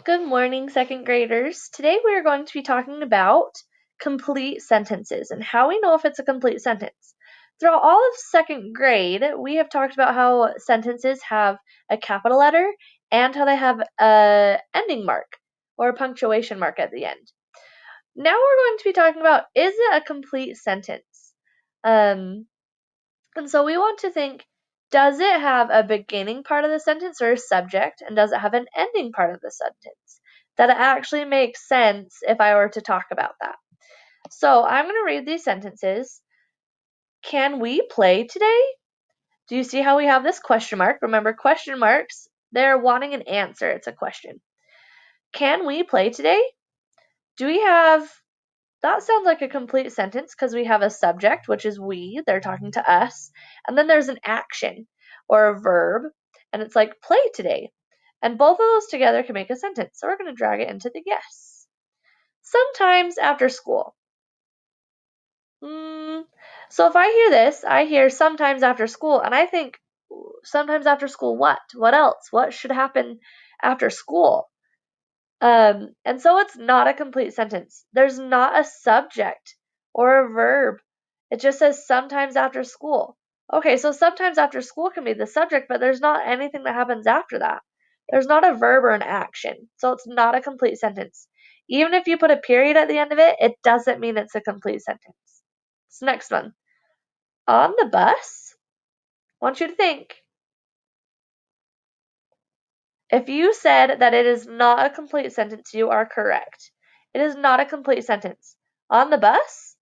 Good morning, second graders. Today we are going to be talking about complete sentences and how we know if it's a complete sentence. Throughout all of second grade, we have talked about how sentences have a capital letter and how they have a ending mark or a punctuation mark at the end. Now we're going to be talking about, is it a complete sentence? And so we want to think, does it have a beginning part of the sentence or a subject, and does it have an ending part of the sentence? That it actually makes sense if I were to talk about that. So I'm going to read these sentences. Can we play today? Do you see how we have this question mark? Remember, question marks, they're wanting an answer. It's a question. Can we play today? Do we have, that sounds like a complete sentence because we have a subject, which is we, they're talking to us, and then there's an action or a verb, and it's like play today. And both of those together can make a sentence. So we're going to drag it into the yes. Sometimes after school. So if I hear this, I hear sometimes after school, and I think sometimes after school what? What else? What should happen after school? And so it's not a complete sentence. There's not a subject or a verb. It just says sometimes after school. Okay, so sometimes after school can be the subject, but there's not anything that happens after that. There's not a verb or an action, so it's not a complete sentence. Even if you put a period at the end of it, it doesn't mean it's a complete sentence. So next one. On the bus, I want you to think. If you said that it is not a complete sentence, you are correct. It is not a complete sentence. On the bus?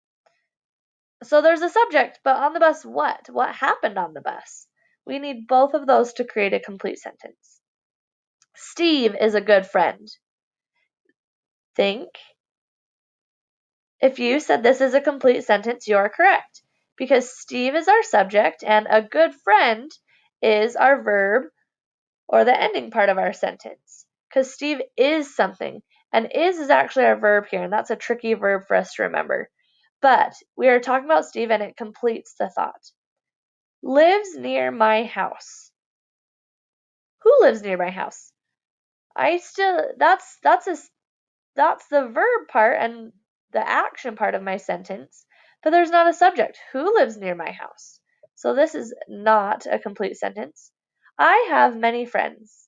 So there's a subject, but on the bus what? What happened on the bus? We need both of those to create a complete sentence. Steve is a good friend. Think. If you said this is a complete sentence, you are correct. Because Steve is our subject and a good friend is our verb or the ending part of our sentence. Because Steve is something. And is actually our verb here, and that's a tricky verb for us to remember. But we are talking about Steve and it completes the thought. Lives near my house. Who lives near my house? That's the verb part and the action part of my sentence, but there's not a subject. Who lives near my house? So this is not a complete sentence. I have many friends.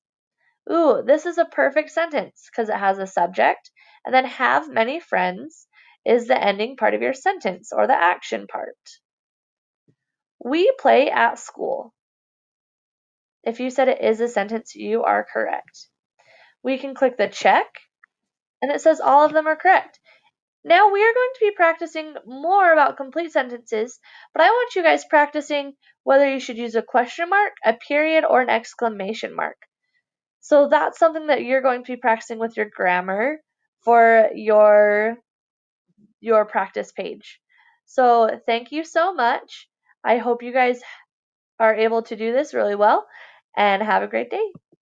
Ooh, this is a perfect sentence because it has a subject, and then have many friends is the ending part of your sentence or the action part. We play at school. If you said it is a sentence, you are correct. We can click the check, and it says all of them are correct. Now we are going to be practicing more about complete sentences, but I want you guys practicing whether you should use a question mark, a period, or an exclamation mark. So that's something that you're going to be practicing with your grammar for your practice page. So thank you so much. I hope you guys are able to do this really well, and have a great day.